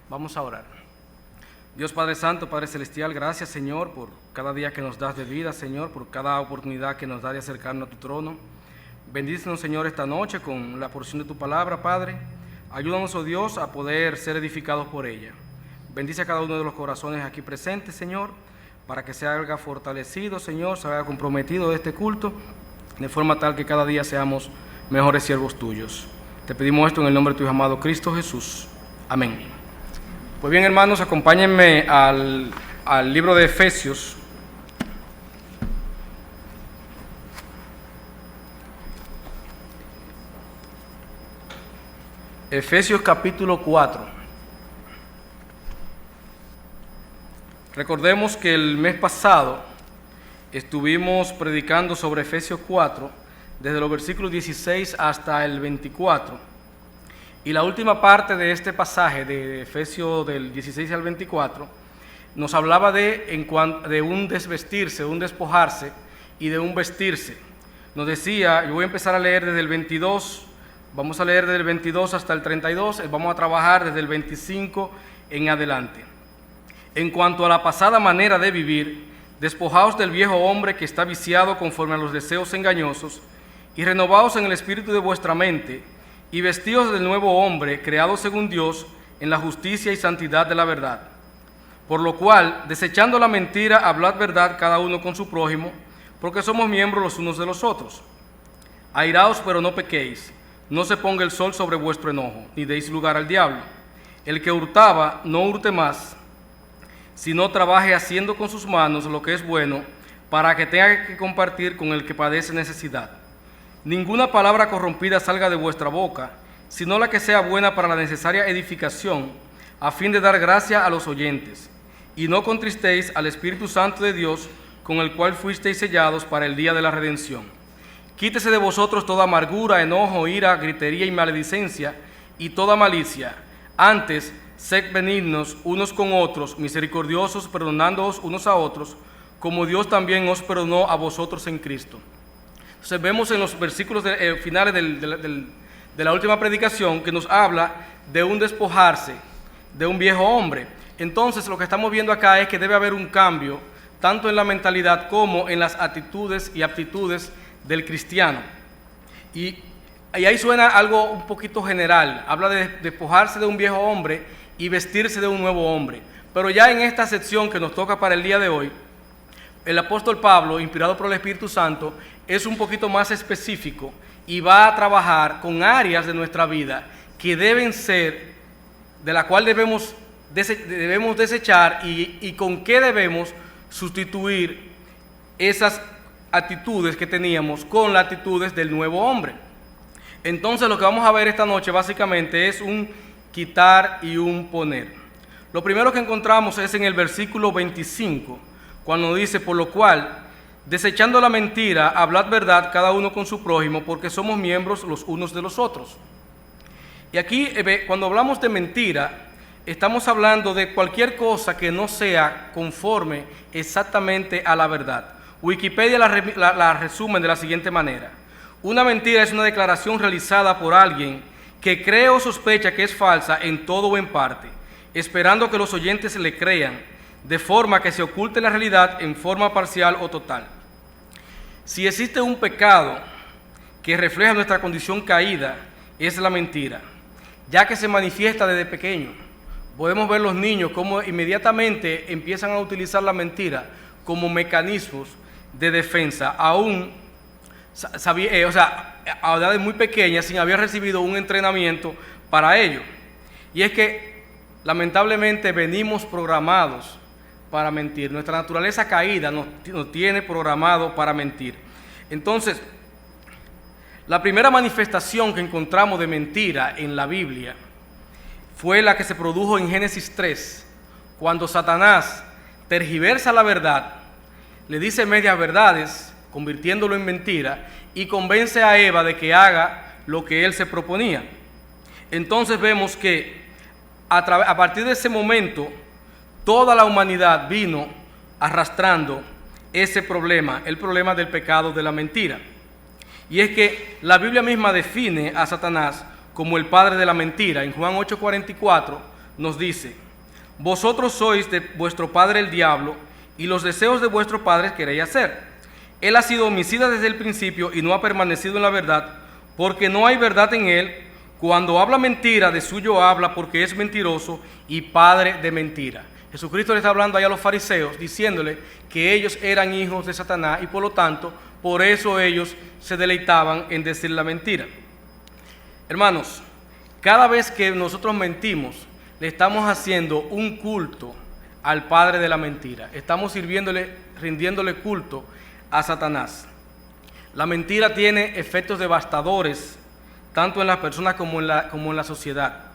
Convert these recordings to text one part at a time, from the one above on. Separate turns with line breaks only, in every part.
Vamos a orar. Dios Padre Santo, Padre Celestial, gracias Señor por cada día que nos das de vida, Señor, por cada oportunidad que nos da de acercarnos a tu trono. Bendícenos, Señor, esta noche con la porción de tu palabra, Padre. Ayúdanos, oh Dios, a poder ser edificados por ella. Bendice a cada uno de los corazones aquí presentes, Señor, para que se haga fortalecido, Señor, se haga comprometido de este culto, de forma tal que cada día seamos mejores siervos tuyos. Te pedimos esto en el nombre de tu Hijo amado Cristo Jesús. Amén. Pues bien, hermanos, acompáñenme al libro de Efesios. Efesios capítulo 4. Recordemos que el mes pasado estuvimos predicando sobre Efesios 4, desde los versículos 16 hasta el 24. Y la última parte de este pasaje de Efesios del 16 al 24 nos hablaba de un desvestirse, un despojarse y de un vestirse. Nos decía, yo voy a empezar a leer desde el 22, vamos a leer desde el 22 hasta el 32, vamos a trabajar desde el 25 en adelante. En cuanto a la pasada manera de vivir, despojaos del viejo hombre que está viciado conforme a los deseos engañosos y renovaos en el espíritu de vuestra mente, y vestíos del nuevo hombre, creado según Dios, en la justicia y santidad de la verdad. Por lo cual, desechando la mentira, hablad verdad cada uno con su prójimo, porque somos miembros los unos de los otros. Airaos, pero no pequéis, no se ponga el sol sobre vuestro enojo, ni deis lugar al diablo. El que hurtaba, no hurte más, sino trabaje haciendo con sus manos lo que es bueno, para que tenga que compartir con el que padece necesidad. Ninguna palabra corrompida salga de vuestra boca, sino la que sea buena para la necesaria edificación, a fin de dar gracia a los oyentes. Y no contristéis al Espíritu Santo de Dios, con el cual fuisteis sellados para el día de la redención. Quítese de vosotros toda amargura, enojo, ira, gritería y maledicencia, y toda malicia. Antes, sed benignos unos con otros, misericordiosos, perdonándoos unos a otros, como Dios también os perdonó a vosotros en Cristo. Entonces vemos en los versículos finales de la última predicación que nos habla de un despojarse, de un viejo hombre. Entonces lo que estamos viendo acá es que debe haber un cambio, tanto en la mentalidad como en las actitudes y aptitudes del cristiano. Y ahí suena algo un poquito general, habla de despojarse de un viejo hombre y vestirse de un nuevo hombre. Pero ya en esta sección que nos toca para el día de hoy, el apóstol Pablo, inspirado por el Espíritu Santo, es un poquito más específico y va a trabajar con áreas de nuestra vida que deben ser, de la cual debemos desechar y con qué debemos sustituir esas actitudes que teníamos con las actitudes del nuevo hombre. Entonces lo que vamos a ver esta noche básicamente es un quitar y un poner. Lo primero que encontramos es en el versículo 25, cuando dice, por lo cual, desechando la mentira, hablad verdad cada uno con su prójimo, porque somos miembros los unos de los otros. Y aquí, cuando hablamos de mentira, estamos hablando de cualquier cosa que no sea conforme exactamente a la verdad. Wikipedia la resume de la siguiente manera. Una mentira es una declaración realizada por alguien que cree o sospecha que es falsa en todo o en parte, esperando que los oyentes le crean, de forma que se oculte la realidad en forma parcial o total. Si existe un pecado que refleja nuestra condición caída, es la mentira, ya que se manifiesta desde pequeño. Podemos ver los niños cómo inmediatamente empiezan a utilizar la mentira como mecanismos de defensa, aún a edades muy pequeñas, sin haber recibido un entrenamiento para ello. Y es que lamentablemente venimos programados para mentir. Nuestra naturaleza caída nos tiene programado para mentir. Entonces, la primera manifestación que encontramos de mentira en la Biblia fue la que se produjo en Génesis 3, cuando Satanás tergiversa la verdad, le dice medias verdades, convirtiéndolo en mentira, y convence a Eva de que haga lo que él se proponía. Entonces vemos que a partir de ese momento, toda la humanidad vino arrastrando ese problema, el problema del pecado de la mentira. Y es que la Biblia misma define a Satanás como el padre de la mentira. En Juan 8:44 nos dice: vosotros sois de vuestro padre el diablo, y los deseos de vuestro padre queréis hacer. Él ha sido homicida desde el principio y no ha permanecido en la verdad, porque no hay verdad en él. Cuando habla mentira, de suyo habla, porque es mentiroso y padre de mentira. Jesucristo le está hablando ahí a los fariseos, diciéndole que ellos eran hijos de Satanás y por lo tanto, por eso ellos se deleitaban en decir la mentira. Hermanos, cada vez que nosotros mentimos, le estamos haciendo un culto al padre de la mentira. Estamos rindiéndole culto a Satanás. La mentira tiene efectos devastadores, tanto en las personas como en la sociedad.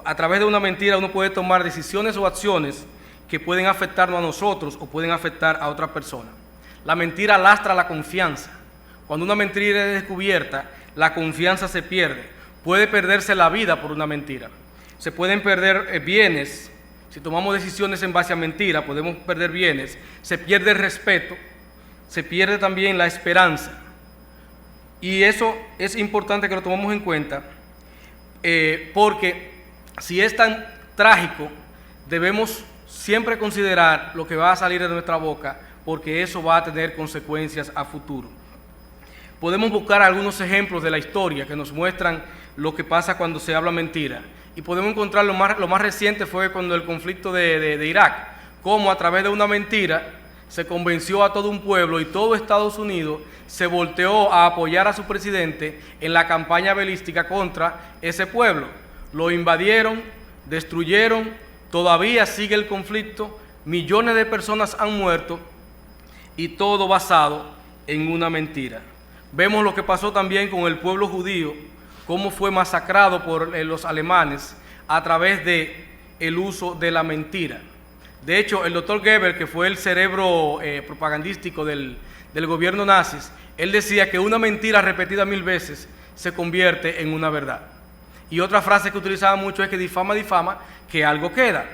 A través de una mentira uno puede tomar decisiones o acciones que pueden afectarnos a nosotros o pueden afectar a otra persona. La mentira lastra la confianza. Cuando una mentira es descubierta, la confianza se pierde. Puede perderse la vida por una mentira. Se pueden perder bienes. Si tomamos decisiones en base a mentira, podemos perder bienes. Se pierde el respeto. Se pierde también la esperanza. Y eso es importante que lo tomemos en cuenta, porque si es tan trágico, debemos siempre considerar lo que va a salir de nuestra boca, porque eso va a tener consecuencias a futuro. Podemos buscar algunos ejemplos de la historia que nos muestran lo que pasa cuando se habla mentira. Y podemos encontrar lo más reciente fue cuando el conflicto de Irak, cómo a través de una mentira se convenció a todo un pueblo y todo Estados Unidos se volteó a apoyar a su presidente en la campaña balística contra ese pueblo. Lo invadieron, destruyeron, todavía sigue el conflicto, millones de personas han muerto y todo basado en una mentira. Vemos lo que pasó también con el pueblo judío, cómo fue masacrado por los alemanes a través del uso de la mentira. De hecho, el doctor Goebbels, que fue el cerebro propagandístico del gobierno nazi, él decía que una mentira repetida 1000 veces se convierte en una verdad. Y otra frase que utilizaba mucho es que difama, difama, que algo queda.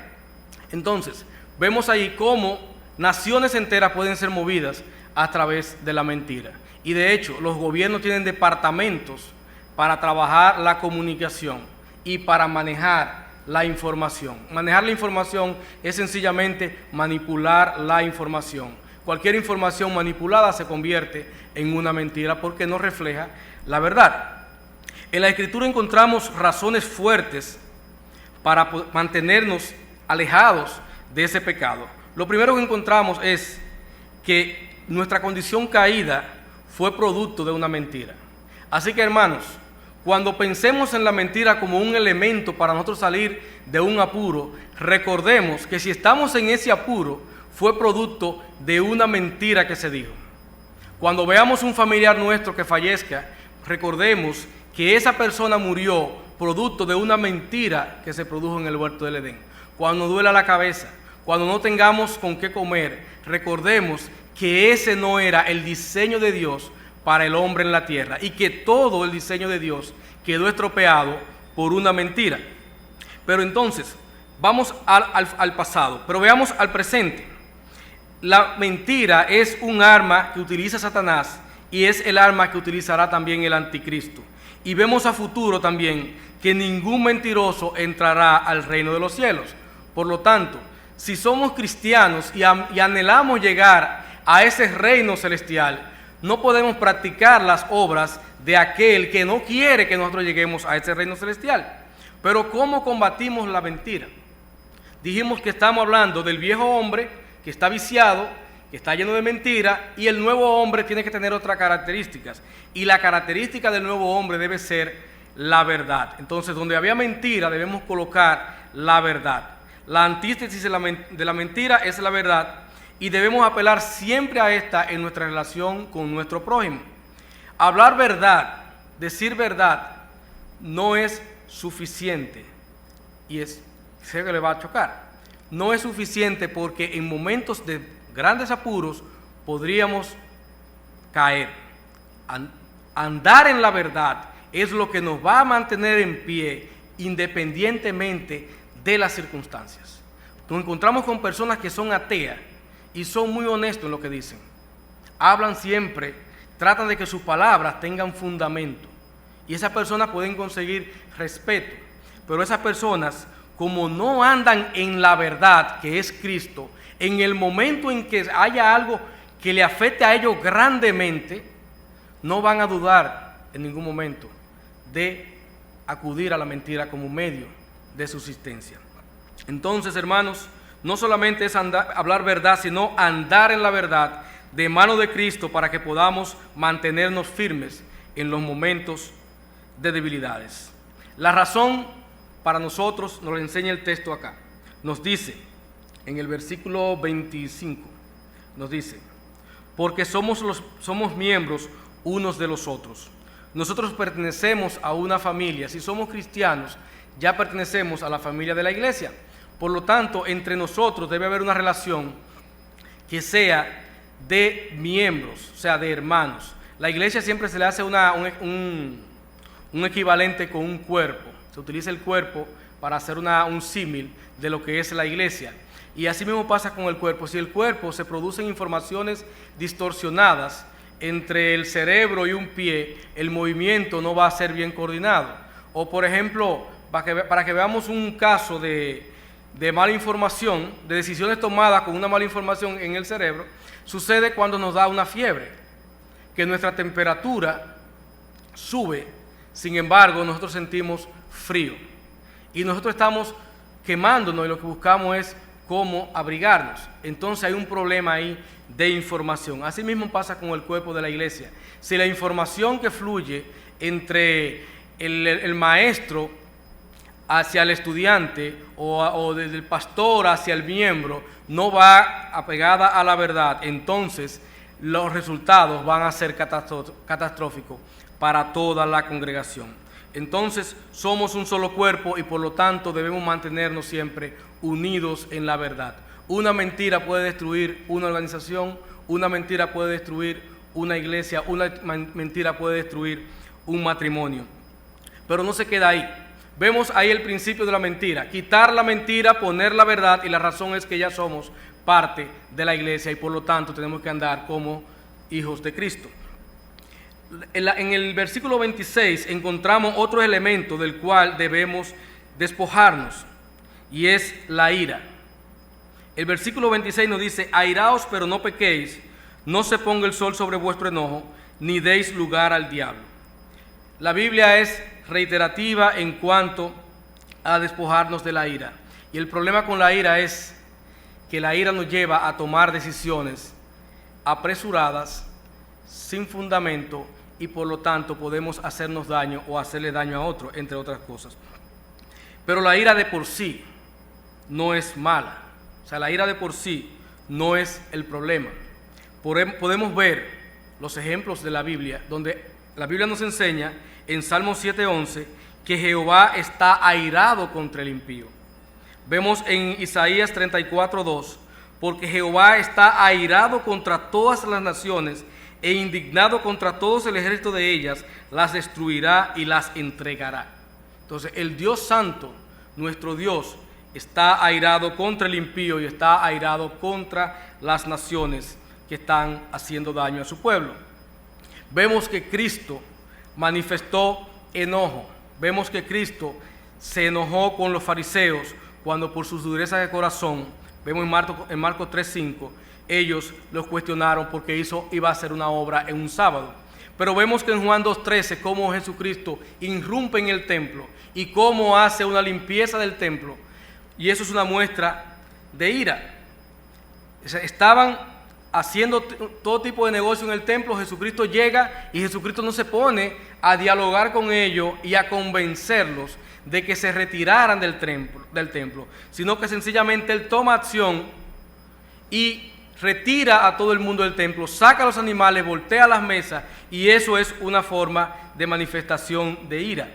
Entonces, vemos ahí cómo naciones enteras pueden ser movidas a través de la mentira. Y de hecho, los gobiernos tienen departamentos para trabajar la comunicación y para manejar la información. Manejar la información es sencillamente manipular la información. Cualquier información manipulada se convierte en una mentira porque no refleja la verdad. En la Escritura encontramos razones fuertes para mantenernos alejados de ese pecado. Lo primero que encontramos es que nuestra condición caída fue producto de una mentira. Así que, hermanos, cuando pensemos en la mentira como un elemento para nosotros salir de un apuro, recordemos que si estamos en ese apuro, fue producto de una mentira que se dijo. Cuando veamos un familiar nuestro que fallezca, recordemos que esa persona murió producto de una mentira que se produjo en el huerto del Edén. Cuando nos duela la cabeza, cuando no tengamos con qué comer, recordemos que ese no era el diseño de Dios para el hombre en la tierra y que todo el diseño de Dios quedó estropeado por una mentira. Pero entonces, vamos al pasado, pero veamos al presente. La mentira es un arma que utiliza Satanás y es el arma que utilizará también el anticristo. Y vemos a futuro también que ningún mentiroso entrará al reino de los cielos. Por lo tanto, si somos cristianos y anhelamos llegar a ese reino celestial, no podemos practicar las obras de aquel que no quiere que nosotros lleguemos a ese reino celestial. Pero ¿cómo combatimos la mentira? Dijimos que estamos hablando del viejo hombre que está viciado, que está lleno de mentira, y el nuevo hombre tiene que tener otras características. Y la característica del nuevo hombre debe ser la verdad. Entonces, donde había mentira, debemos colocar la verdad. La antítesis de la mentira es la verdad, y debemos apelar siempre a esta en nuestra relación con nuestro prójimo. Hablar verdad, decir verdad, no es suficiente, y sé que le va a chocar. No es suficiente porque en momentos de grandes apuros podríamos caer. Andar en la verdad es lo que nos va a mantener en pie independientemente de las circunstancias. Nos encontramos con personas que son ateas y son muy honestos en lo que dicen. Hablan siempre, tratan de que sus palabras tengan fundamento. Y esas personas pueden conseguir respeto. Pero esas personas, como no andan en la verdad, que es Cristo, en el momento en que haya algo que le afecte a ellos grandemente, no van a dudar en ningún momento de acudir a la mentira como medio de subsistencia. Entonces, hermanos, no solamente es hablar verdad, sino andar en la verdad de mano de Cristo para que podamos mantenernos firmes en los momentos de debilidades. La razón para nosotros nos lo enseña el texto acá. Nos dice, en el versículo 25, nos dice, porque somos miembros unos de los otros. Nosotros pertenecemos a una familia. Si somos cristianos, ya pertenecemos a la familia de la iglesia. Por lo tanto, entre nosotros debe haber una relación que sea de miembros, o sea, de hermanos. La iglesia siempre se le hace un equivalente con un cuerpo. Se utiliza el cuerpo para hacer un símil de lo que es la iglesia. Y así mismo pasa con el cuerpo. Si el cuerpo se producen informaciones distorsionadas entre el cerebro y un pie, el movimiento no va a ser bien coordinado. O por ejemplo, para que veamos un caso de mala información, de decisiones tomadas con una mala información en el cerebro, sucede cuando nos da una fiebre, que nuestra temperatura sube, sin embargo nosotros sentimos frío y nosotros estamos quemándonos y lo que buscamos es cómo abrigarnos. Entonces hay un problema ahí de información. Así mismo pasa con el cuerpo de la iglesia. Si la información que fluye entre el maestro hacia el estudiante o desde el pastor hacia el miembro no va apegada a la verdad, entonces los resultados van a ser catastróficos para toda la congregación. Entonces somos un solo cuerpo y por lo tanto debemos mantenernos siempre unidos en la verdad. Una mentira puede destruir una organización, una mentira puede destruir una iglesia, una mentira puede destruir un matrimonio. Pero no se queda ahí. Vemos ahí el principio de la mentira. Quitar la mentira, poner la verdad, y la razón es que ya somos parte de la iglesia y por lo tanto tenemos que andar como hijos de Cristo. En el versículo 26 encontramos otro elemento del cual debemos despojarnos y es la ira. El versículo 26 nos dice: airaos pero no pequéis, no se ponga el sol sobre vuestro enojo, ni deis lugar al diablo. La Biblia es reiterativa en cuanto a despojarnos de la ira. Y el problema con la ira es que la ira nos lleva a tomar decisiones apresuradas, sin fundamento, y por lo tanto podemos hacernos daño o hacerle daño a otro, entre otras cosas. Pero la ira de por sí no es mala. O sea, la ira de por sí no es el problema. Podemos ver los ejemplos de la Biblia, donde la Biblia nos enseña en Salmos 7:11 que Jehová está airado contra el impío. Vemos en Isaías 34:2, porque Jehová está airado contra todas las naciones e indignado contra todos el ejército de ellas, las destruirá y las entregará. Entonces el Dios Santo, nuestro Dios, está airado contra el impío y está airado contra las naciones que están haciendo daño a su pueblo. Vemos que Cristo manifestó enojo. Vemos que Cristo se enojó con los fariseos cuando por sus durezas de corazón, vemos en Marcos 3:5, ellos los cuestionaron porque iba a hacer una obra en un sábado. Pero vemos que en Juan 2:13 cómo Jesucristo irrumpe en el templo y cómo hace una limpieza del templo. Y eso es una muestra de ira. Estaban haciendo todo tipo de negocio en el templo. Jesucristo llega y Jesucristo no se pone a dialogar con ellos y a convencerlos de que se retiraran del templo, sino que sencillamente Él toma acción y retira a todo el mundo del templo, saca a los animales, voltea las mesas, y eso es una forma de manifestación de ira.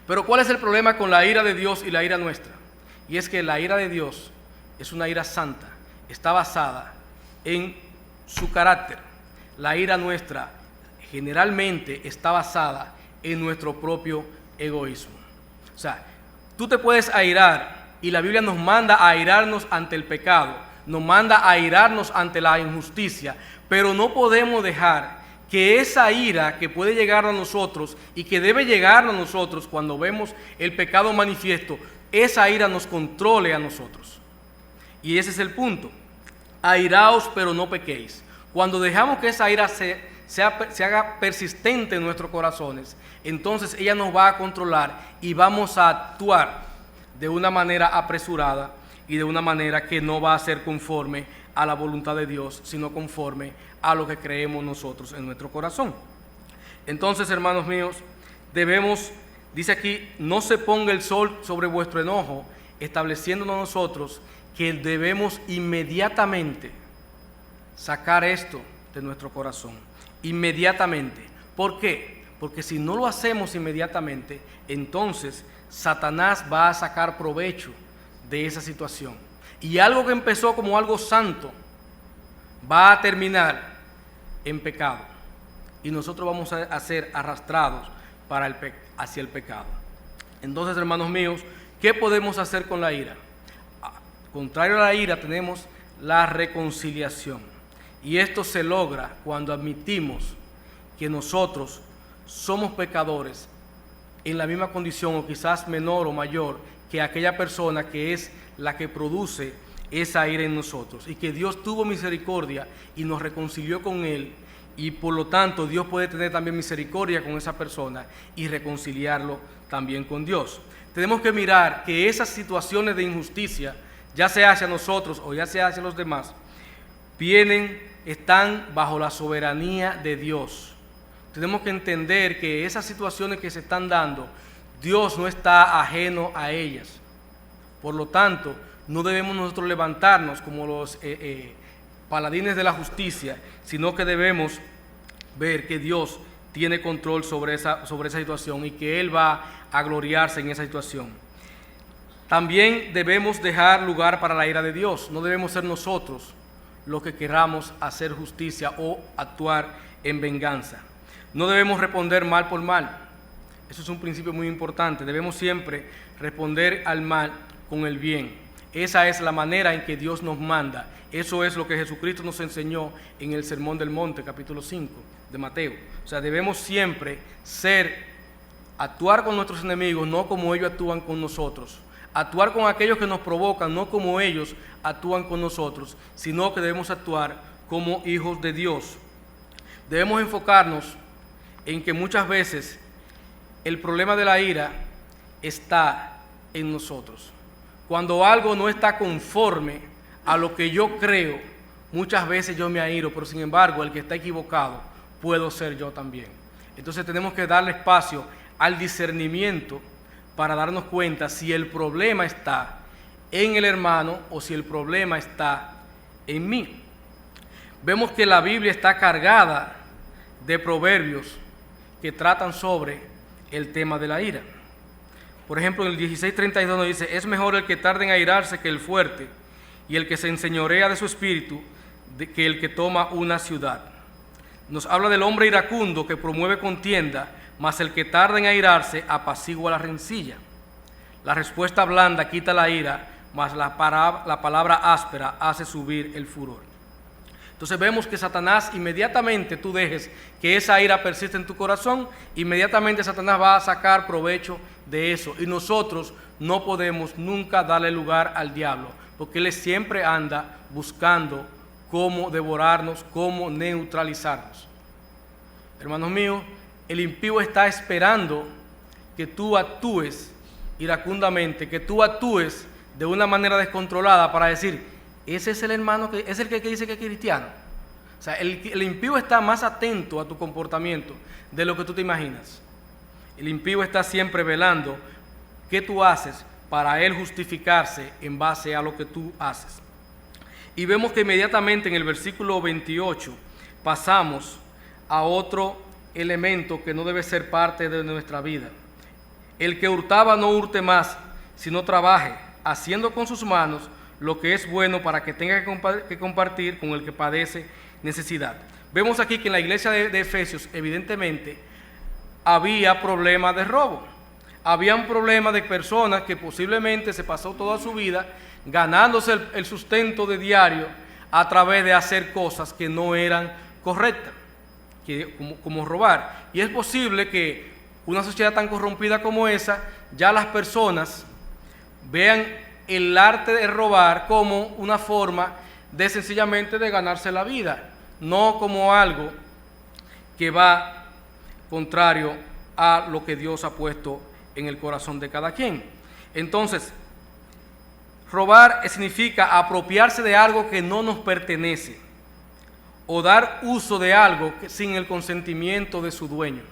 Pero ¿cuál es el problema con la ira de Dios y la ira nuestra? Y es que la ira de Dios es una ira santa, está basada en su carácter. La ira nuestra generalmente está basada en nuestro propio egoísmo. O sea, tú te puedes airar, y la Biblia nos manda a airarnos ante el pecado, nos manda a airarnos ante la injusticia, pero no podemos dejar que esa ira que puede llegar a nosotros y que debe llegar a nosotros cuando vemos el pecado manifiesto, esa ira nos controle a nosotros. Y ese es el punto. Airaos, pero no pequéis. Cuando dejamos que esa ira se haga persistente en nuestros corazones, entonces ella nos va a controlar y vamos a actuar de una manera apresurada y de una manera que no va a ser conforme a la voluntad de Dios, sino conforme a lo que creemos nosotros en nuestro corazón. Entonces, hermanos míos, dice aquí, no se ponga el sol sobre vuestro enojo, estableciéndonos nosotros que debemos inmediatamente sacar esto de nuestro corazón. Inmediatamente. ¿Por qué? Porque si no lo hacemos inmediatamente, entonces Satanás va a sacar provecho de esa situación. Y algo que empezó como algo santo va a terminar en pecado. Y nosotros vamos a ser arrastrados hacia el pecado. Entonces, hermanos míos, ¿qué podemos hacer con la ira? Contrario a la ira, tenemos la reconciliación. Y esto se logra cuando admitimos que nosotros somos pecadores en la misma condición o quizás menor o mayor que aquella persona que es la que produce esa ira en nosotros, y que Dios tuvo misericordia y nos reconcilió con Él, y por lo tanto Dios puede tener también misericordia con esa persona y reconciliarlo también con Dios. Tenemos que mirar que esas situaciones de injusticia, ya sea hacia nosotros o ya sea hacia los demás, están bajo la soberanía de Dios. Tenemos que entender que esas situaciones que se están dando, Dios no está ajeno a ellas. Por lo tanto, no debemos nosotros levantarnos como los paladines de la justicia, sino que debemos ver que Dios tiene control sobre esa situación y que Él va a gloriarse en esa situación. También debemos dejar lugar para la ira de Dios. No debemos ser nosotros los que queramos hacer justicia o actuar en venganza. No debemos responder mal por mal. Eso es un principio muy importante. Debemos siempre responder al mal con el bien. Esa es la manera en que Dios nos manda. Eso es lo que Jesucristo nos enseñó en el Sermón del Monte, capítulo 5 de Mateo. O sea, debemos siempre actuar con nuestros enemigos, no como ellos actúan con nosotros. Actuar con aquellos que nos provocan, no como ellos actúan con nosotros, sino que debemos actuar como hijos de Dios. Debemos enfocarnos en que muchas veces el problema de la ira está en nosotros. Cuando algo no está conforme a lo que yo creo, muchas veces yo me airo, pero sin embargo el que está equivocado puedo ser yo también. Entonces tenemos que darle espacio al discernimiento para darnos cuenta si el problema está en el hermano o si el problema está en mí. Vemos que la Biblia está cargada de proverbios que tratan sobre el tema de la ira. Por ejemplo, en el 16:32 nos dice: es mejor el que tarde en airarse que el fuerte, y el que se enseñorea de su espíritu que el que toma una ciudad. Nos habla del hombre iracundo que promueve contienda, mas el que tarda en airarse apacigua la rencilla. La respuesta blanda quita la ira, mas la palabra áspera hace subir el furor. Entonces vemos que Satanás, inmediatamente tú dejes que esa ira persista en tu corazón, inmediatamente Satanás va a sacar provecho de eso. Y nosotros no podemos nunca darle lugar al diablo, porque él siempre anda buscando cómo devorarnos, cómo neutralizarnos. Hermanos míos, el impío está esperando que tú actúes iracundamente, que tú actúes de una manera descontrolada para decir: ese es el hermano que es el que dice que es cristiano. O sea, el impío está más atento a tu comportamiento de lo que tú te imaginas. El impío está siempre velando qué tú haces para él justificarse en base a lo que tú haces. Y vemos que inmediatamente en el versículo 28 pasamos a otro elemento que no debe ser parte de nuestra vida. El que hurtaba no hurte más, sino trabaje, haciendo con sus manos lo que es bueno para que tenga que compartir con el que padece necesidad. Vemos aquí que en la iglesia de Efesios evidentemente había problemas de robo. Había un problema de personas que posiblemente se pasó toda su vida ganándose el sustento de diario a través de hacer cosas que no eran correctas, como robar. Y es posible que una sociedad tan corrompida como esa, ya las personas vean el arte de robar como una forma de sencillamente de ganarse la vida, no como algo que va contrario a lo que Dios ha puesto en el corazón de cada quien. Entonces, robar significa apropiarse de algo que no nos pertenece o dar uso de algo sin el consentimiento de su dueño.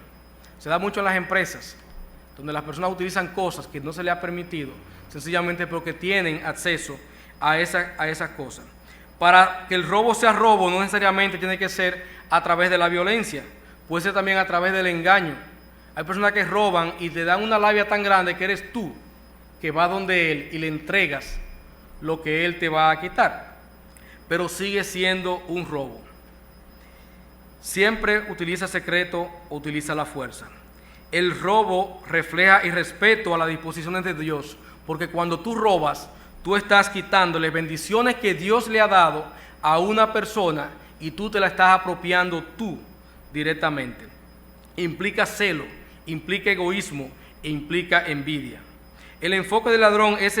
Se da mucho en las empresas, donde las personas utilizan cosas que no se les ha permitido, sencillamente porque tienen acceso a esas cosas. Para que el robo sea robo, no necesariamente tiene que ser a través de la violencia, puede ser también a través del engaño. Hay personas que roban y te dan una labia tan grande que eres tú que va donde él y le entregas lo que él te va a quitar, pero sigue siendo un robo. Siempre utiliza secreto o utiliza la fuerza. El robo refleja irrespeto a las disposiciones de Dios, porque cuando tú robas, tú estás quitándole bendiciones que Dios le ha dado a una persona y tú te la estás apropiando tú directamente. Implica celo, implica egoísmo e implica envidia. El enfoque del ladrón es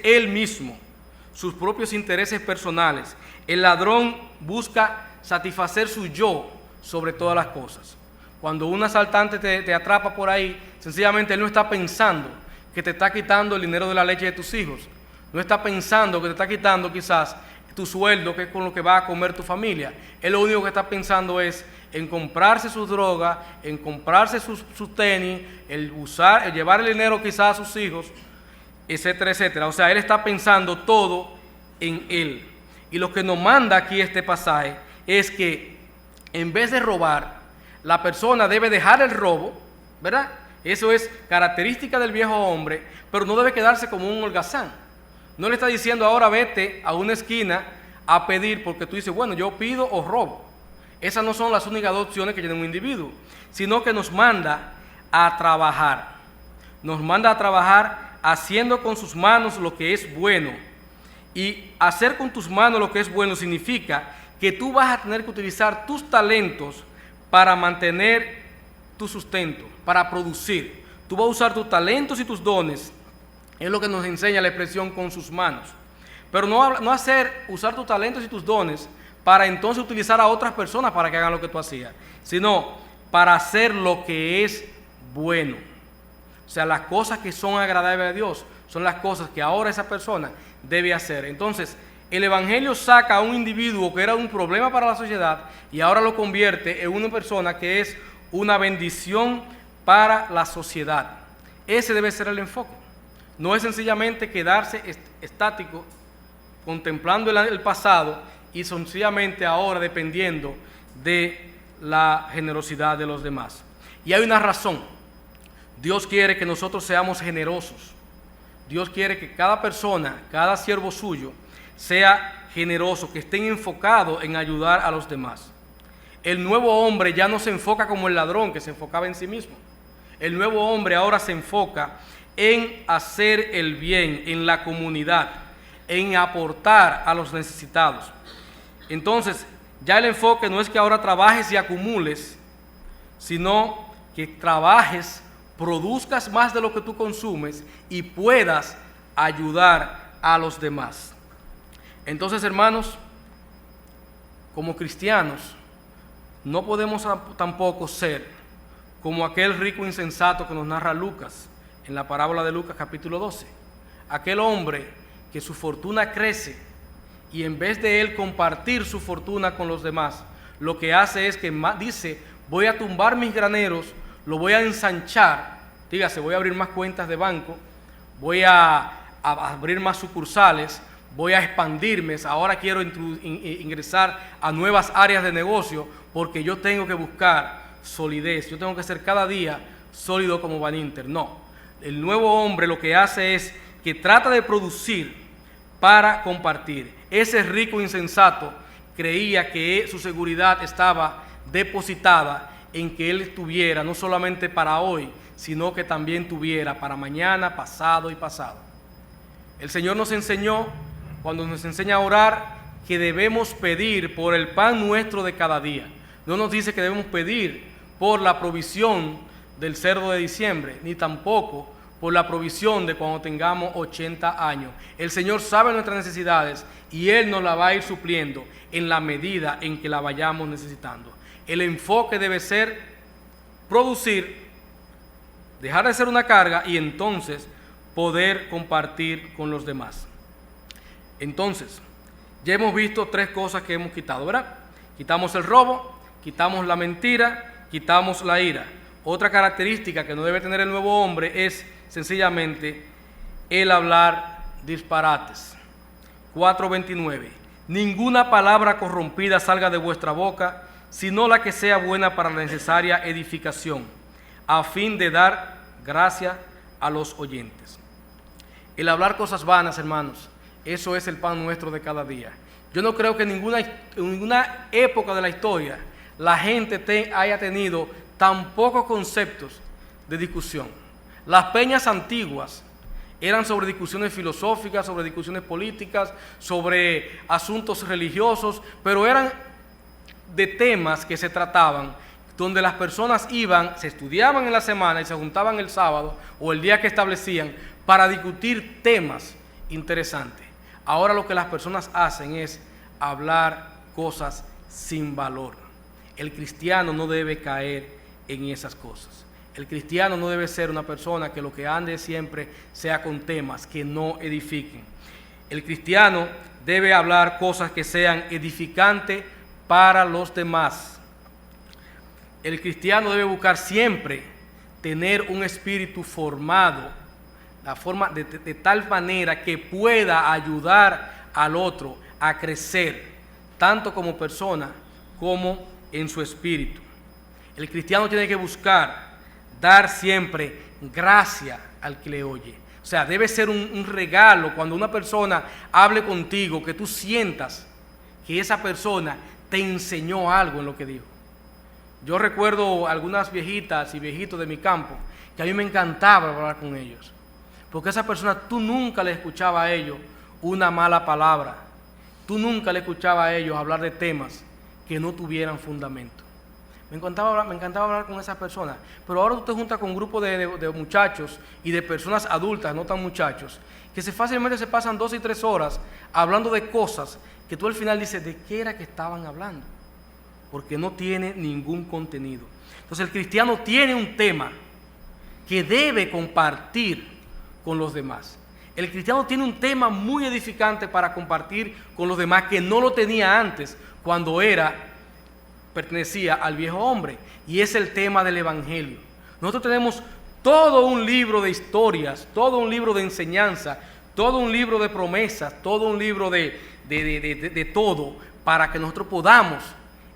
él mismo, sus propios intereses personales. El ladrón busca satisfacer su yo sobre todas las cosas. Cuando un asaltante te atrapa por ahí, sencillamente él no está pensando que te está quitando el dinero de la leche de tus hijos. No está pensando que te está quitando quizás tu sueldo, que es con lo que va a comer tu familia. Él lo único que está pensando es en comprarse sus drogas, en comprarse sus tenis, el llevar el dinero quizás a sus hijos, etcétera, etcétera. O sea, él está pensando todo en él. Y lo que nos manda aquí este pasaje es que en vez de robar, la persona debe dejar el robo, ¿verdad? Eso es característica del viejo hombre, pero no debe quedarse como un holgazán. No le está diciendo ahora vete a una esquina a pedir porque tú dices, bueno, yo pido o robo. Esas no son las únicas dos opciones que tiene un individuo, sino que nos manda a trabajar. Nos manda a trabajar haciendo con sus manos lo que es bueno. Y hacer con tus manos lo que es bueno significa que tú vas a tener que utilizar tus talentos para mantener tu sustento, para producir. Tú vas a usar tus talentos y tus dones, es lo que nos enseña la expresión con sus manos. Pero no usar tus talentos y tus dones para entonces utilizar a otras personas para que hagan lo que tú hacías, sino para hacer lo que es bueno. O sea, las cosas que son agradables a Dios son las cosas que ahora esa persona debe hacer. Entonces, el Evangelio saca a un individuo que era un problema para la sociedad y ahora lo convierte en una persona que es una bendición para la sociedad. Ese debe ser el enfoque. No es sencillamente quedarse estático, contemplando el pasado y sencillamente ahora dependiendo de la generosidad de los demás. Y hay una razón. Dios quiere que nosotros seamos generosos. Dios quiere que cada persona, cada siervo suyo, sea generoso, que esté enfocado en ayudar a los demás. El nuevo hombre ya no se enfoca como el ladrón que se enfocaba en sí mismo. El nuevo hombre ahora se enfoca en hacer el bien en la comunidad, en aportar a los necesitados. Entonces, ya el enfoque no es que ahora trabajes y acumules, sino que trabajes, produzcas más de lo que tú consumes y puedas ayudar a los demás. Entonces, hermanos, como cristianos, no podemos tampoco ser como aquel rico insensato que nos narra Lucas en la parábola de Lucas capítulo 12. Aquel hombre que su fortuna crece y en vez de él compartir su fortuna con los demás, lo que hace es que dice, voy a tumbar mis graneros, lo voy a ensanchar, dígase, voy a abrir más cuentas de banco, voy a abrir más sucursales, voy a expandirme, ahora quiero ingresar a nuevas áreas de negocio porque yo tengo que buscar solidez, yo tengo que ser cada día sólido como Van Inter. No, el nuevo hombre lo que hace es que trata de producir para compartir. Ese rico insensato creía que su seguridad estaba depositada en que él tuviera no solamente para hoy, sino que también tuviera para mañana, pasado y pasado. El Señor nos enseñó, cuando nos enseña a orar, que debemos pedir por el pan nuestro de cada día. No nos dice que debemos pedir por la provisión del cerdo de diciembre, ni tampoco por la provisión de cuando tengamos 80 años. El Señor sabe nuestras necesidades y Él nos la va a ir supliendo en la medida en que la vayamos necesitando. El enfoque debe ser producir, dejar de ser una carga y entonces poder compartir con los demás. Entonces, ya hemos visto 3 cosas que hemos quitado, ¿verdad? Quitamos el robo, quitamos la mentira, quitamos la ira. Otra característica que no debe tener el nuevo hombre es sencillamente el hablar disparates. 4:29. Ninguna palabra corrompida salga de vuestra boca, sino la que sea buena para la necesaria edificación, a fin de dar gracia a los oyentes. El hablar cosas vanas, hermanos, eso es el pan nuestro de cada día. Yo no creo que en ninguna época de la historia la gente haya tenido tan pocos conceptos de discusión. Las peñas antiguas eran sobre discusiones filosóficas, sobre discusiones políticas, sobre asuntos religiosos, pero eran de temas que se trataban, donde las personas iban, se estudiaban en la semana y se juntaban el sábado o el día que establecían para discutir temas interesantes. Ahora lo que las personas hacen es hablar cosas sin valor. El cristiano no debe caer en esas cosas. El cristiano no debe ser una persona que lo que ande siempre sea con temas que no edifiquen. El cristiano debe hablar cosas que sean edificantes para los demás. El cristiano debe buscar siempre tener un espíritu formado, de tal manera que pueda ayudar al otro a crecer, tanto como persona como en su espíritu. El cristiano tiene que buscar dar siempre gracia al que le oye. O sea, debe ser un regalo cuando una persona hable contigo, que tú sientas que esa persona te enseñó algo en lo que dijo. Yo recuerdo algunas viejitas y viejitos de mi campo que a mí me encantaba hablar con ellos, porque esa persona tú nunca le escuchabas a ellos una mala palabra, tú nunca le escuchabas a ellos hablar de temas que no tuvieran fundamento. Me encantaba hablar con esas personas, pero ahora tú te juntas con un grupo de muchachos y de personas adultas, no tan muchachos, que fácilmente se pasan 2 y 3 horas hablando de cosas que tú al final dices, ¿de qué era que estaban hablando? Porque no tiene ningún contenido. Entonces el cristiano tiene un tema que debe compartir con los demás. El cristiano tiene un tema muy edificante para compartir con los demás que no lo tenía antes cuando pertenecía al viejo hombre, y es el tema del evangelio. Nosotros tenemos todo un libro de historias, todo un libro de enseñanza, todo un libro de promesas, todo un libro de todo para que nosotros podamos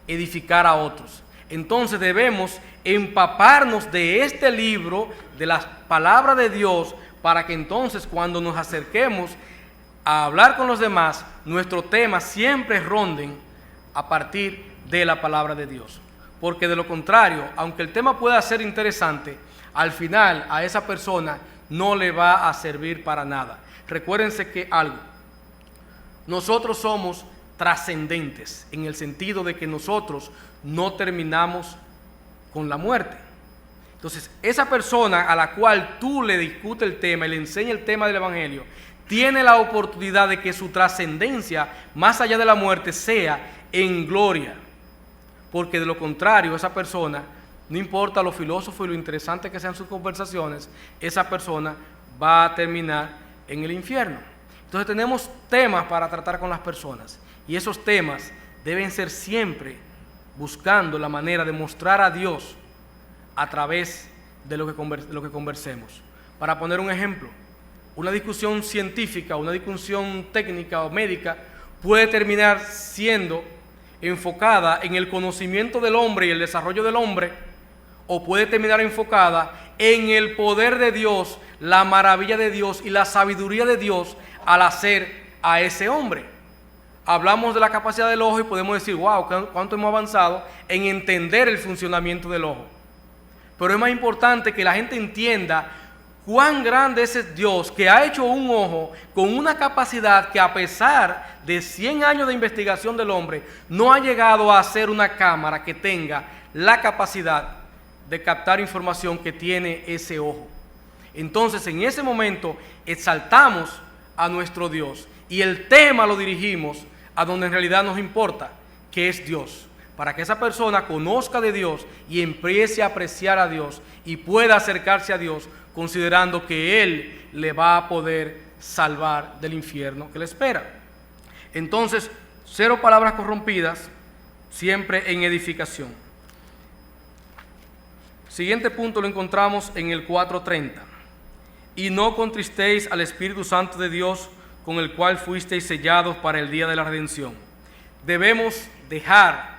edificar a otros. Entonces debemos empaparnos de este libro, de las palabras de Dios, para que entonces cuando nos acerquemos a hablar con los demás, nuestros temas siempre ronden a partir de la palabra de Dios. Porque de lo contrario, aunque el tema pueda ser interesante, al final a esa persona no le va a servir para nada. Recuérdense que nosotros somos trascendentes en el sentido de que nosotros no terminamos con la muerte. Entonces, esa persona a la cual tú le discutes el tema y le enseñas el tema del evangelio, tiene la oportunidad de que su trascendencia, más allá de la muerte, sea en gloria. Porque de lo contrario, esa persona, no importa lo filósofo y lo interesante que sean sus conversaciones, esa persona va a terminar en el infierno. Entonces tenemos temas para tratar con las personas, y esos temas deben ser siempre buscando la manera de mostrar a Dios a través de lo que conversemos. Para poner un ejemplo, una discusión científica, una discusión técnica o médica puede terminar siendo enfocada en el conocimiento del hombre y el desarrollo del hombre, o puede terminar enfocada en el poder de Dios, la maravilla de Dios y la sabiduría de Dios al hacer a ese hombre. Hablamos de la capacidad del ojo y podemos decir, wow, cuánto hemos avanzado en entender el funcionamiento del ojo. Pero es más importante que la gente entienda cuán grande es ese Dios que ha hecho un ojo con una capacidad que, a pesar de 100 años de investigación del hombre, no ha llegado a hacer una cámara que tenga la capacidad de captar información que tiene ese ojo. Entonces, en ese momento, exaltamos a nuestro Dios y el tema lo dirigimos a donde en realidad nos importa, que es Dios, para que esa persona conozca de Dios y empiece a apreciar a Dios y pueda acercarse a Dios considerando que Él le va a poder salvar del infierno que le espera. Entonces, 0 palabras corrompidas, siempre en edificación. Siguiente punto lo encontramos en el 4:30. Y no contristéis al Espíritu Santo de Dios, con el cual fuisteis sellados para el día de la redención. Debemos dejar,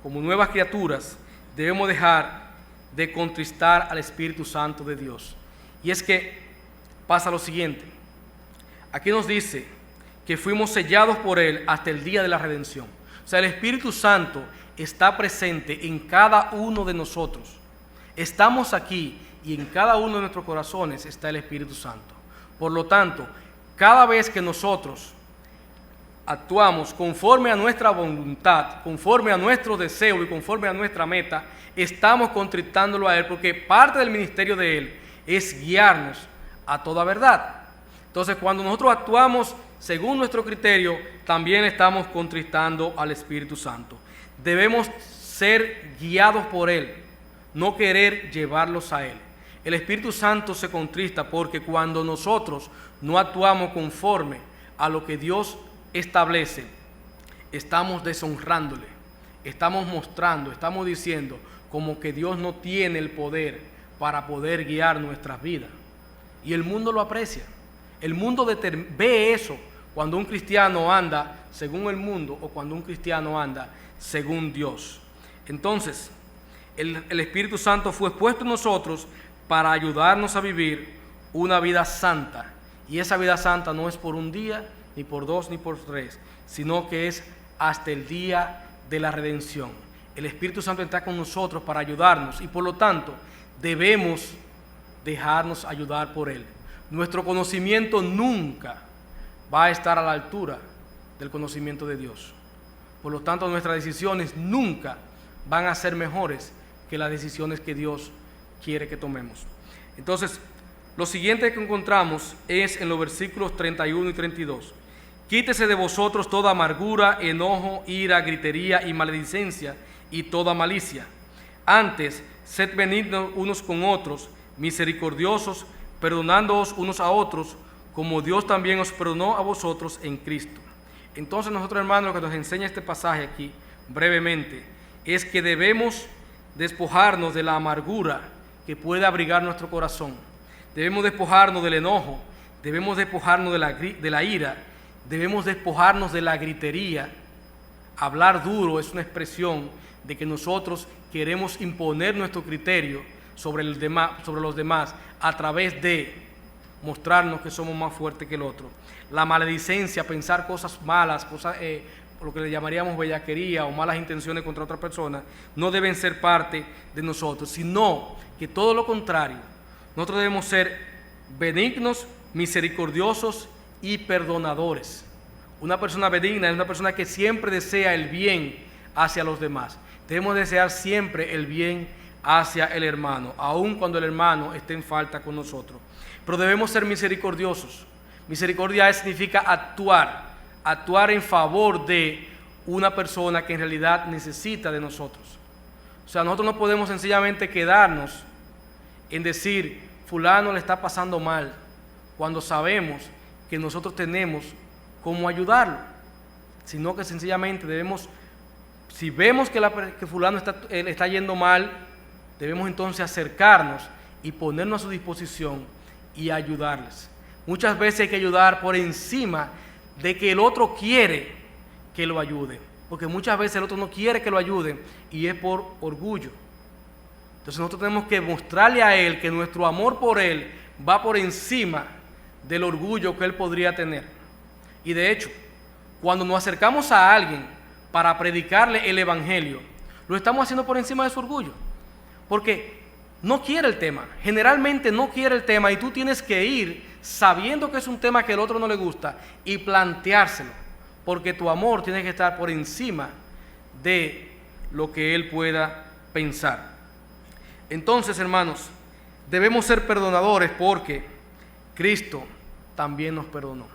como nuevas criaturas, debemos dejar de contristar al Espíritu Santo de Dios. Y es que pasa lo siguiente. Aquí nos dice que fuimos sellados por Él hasta el día de la redención. O sea, el Espíritu Santo está presente en cada uno de nosotros. Estamos aquí y en cada uno de nuestros corazones está el Espíritu Santo. Por lo tanto, cada vez que nosotros actuamos conforme a nuestra voluntad, conforme a nuestro deseo y conforme a nuestra meta, estamos contristándolo a Él, porque parte del ministerio de Él es guiarnos a toda verdad. Entonces, cuando nosotros actuamos según nuestro criterio, también estamos contristando al Espíritu Santo. Debemos ser guiados por Él, no querer llevarlos a Él. El Espíritu Santo se contrista porque cuando nosotros no actuamos conforme a lo que Dios establece, estamos deshonrándole, estamos mostrando, estamos diciendo como que Dios no tiene el poder para poder guiar nuestras vidas. Y el mundo lo aprecia. El mundo ve eso cuando un cristiano anda según el mundo o cuando un cristiano anda según Dios. Entonces, el Espíritu Santo fue puesto en nosotros para ayudarnos a vivir una vida santa. Y esa vida santa no es por un día, ni por 2, ni por 3, sino que es hasta el día de la redención. El Espíritu Santo está con nosotros para ayudarnos y por lo tanto debemos dejarnos ayudar por Él. Nuestro conocimiento nunca va a estar a la altura del conocimiento de Dios. Por lo tanto, nuestras decisiones nunca van a ser mejores que las decisiones que Dios quiere que tomemos. Entonces, lo siguiente que encontramos es en los versículos 31 y 32. Quítese de vosotros toda amargura, enojo, ira, gritería y maledicencia y toda malicia. Antes, sed benignos unos con otros, misericordiosos, perdonándoos unos a otros, como Dios también os perdonó a vosotros en Cristo. Entonces nosotros, hermanos, lo que nos enseña este pasaje aquí, brevemente, es que debemos despojarnos de la amargura que puede abrigar nuestro corazón. Debemos despojarnos del enojo, debemos despojarnos de la ira, debemos despojarnos de la gritería. Hablar duro es una expresión de que nosotros queremos imponer nuestro criterio sobre los demás a través de mostrarnos que somos más fuertes que el otro. La maledicencia, pensar cosas malas, lo que le llamaríamos bellaquería o malas intenciones contra otra persona, no deben ser parte de nosotros, sino que todo lo contrario, nosotros debemos ser benignos, misericordiosos y perdonadores. Una persona benigna es una persona que siempre desea el bien hacia los demás. Debemos desear siempre el bien hacia el hermano, aun cuando el hermano esté en falta con nosotros. Pero debemos ser misericordiosos. Misericordia significa actuar en favor de una persona que en realidad necesita de nosotros. O sea, nosotros no podemos sencillamente quedarnos en decir, fulano le está pasando mal, cuando sabemos que nosotros tenemos cómo ayudarlo, sino que sencillamente debemos, si vemos que fulano está yendo mal, debemos entonces acercarnos y ponernos a su disposición y ayudarles. Muchas veces hay que ayudar por encima de que el otro quiere que lo ayude, porque muchas veces el otro no quiere que lo ayuden y es por orgullo. Entonces nosotros tenemos que mostrarle a él que nuestro amor por él va por encima del orgullo que él podría tener. Y de hecho, cuando nos acercamos a alguien para predicarle el evangelio, lo estamos haciendo por encima de su orgullo, porque no quiere el tema, generalmente no quiere el tema, y tú tienes que ir sabiendo que es un tema que al otro no le gusta y planteárselo, porque tu amor tiene que estar por encima de lo que él pueda pensar. Entonces, hermanos, Debemos ser perdonadores porque Cristo también nos perdonó.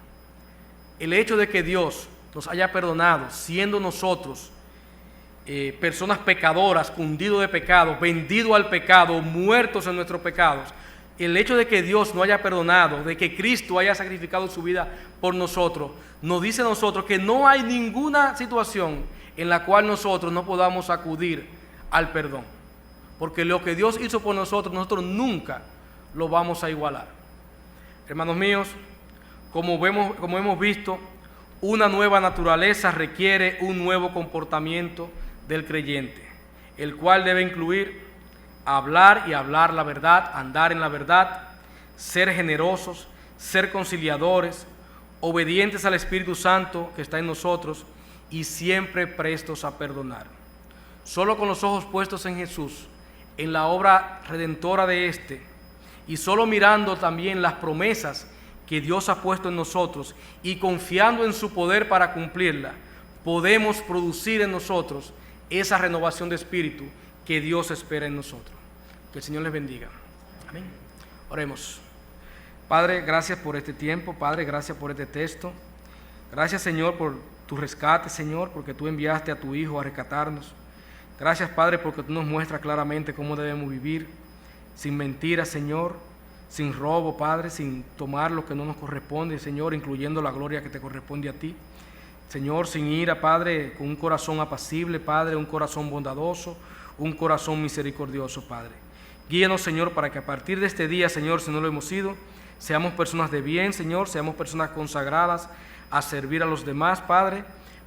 El hecho de que Dios nos haya perdonado, siendo nosotros personas pecadoras, hundidos de pecado, vendidos al pecado, muertos en nuestros pecados, el hecho de que Dios nos haya perdonado, de que Cristo haya sacrificado su vida por nosotros, nos dice a nosotros que no hay ninguna situación en la cual nosotros no podamos acudir al perdón. Porque lo que Dios hizo por nosotros, nosotros nunca lo vamos a igualar. Hermanos míos, como hemos visto, una nueva naturaleza requiere un nuevo comportamiento del creyente, el cual debe incluir hablar y hablar la verdad, andar en la verdad, ser generosos, ser conciliadores, obedientes al Espíritu Santo que está en nosotros y siempre prestos a perdonar. Solo con los ojos puestos en Jesús, en la obra redentora de éste, y solo mirando también las promesas que Dios ha puesto en nosotros y confiando en su poder para cumplirla, podemos producir en nosotros esa renovación de espíritu que Dios espera en nosotros. Que el Señor les bendiga. Amén. Oremos. Padre, gracias por este tiempo. Padre, gracias por este texto. Gracias, Señor, por tu rescate, Señor, porque tú enviaste a tu Hijo a rescatarnos. Gracias, Padre, porque tú nos muestras claramente cómo debemos vivir, sin mentiras, Señor, sin robo, Padre, sin tomar lo que no nos corresponde, Señor, incluyendo la gloria que te corresponde a ti. Señor, sin ira, Padre, con un corazón apacible, Padre, un corazón bondadoso, un corazón misericordioso, Padre. Guíanos, Señor, para que a partir de este día, Señor, si no lo hemos sido, seamos personas de bien, Señor, seamos personas consagradas a servir a los demás, Padre,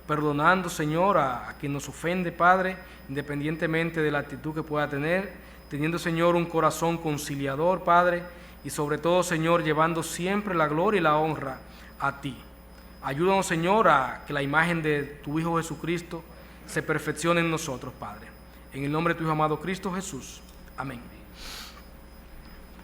perdonando, Señor, a quien nos ofende, Padre, independientemente de la actitud que pueda tener, teniendo, Señor, un corazón conciliador, Padre, y sobre todo, Señor, llevando siempre la gloria y la honra a ti. Ayúdanos, Señor, a que la imagen de tu Hijo Jesucristo se perfeccione en nosotros, Padre. En el nombre de tu Hijo amado Cristo Jesús. Amén.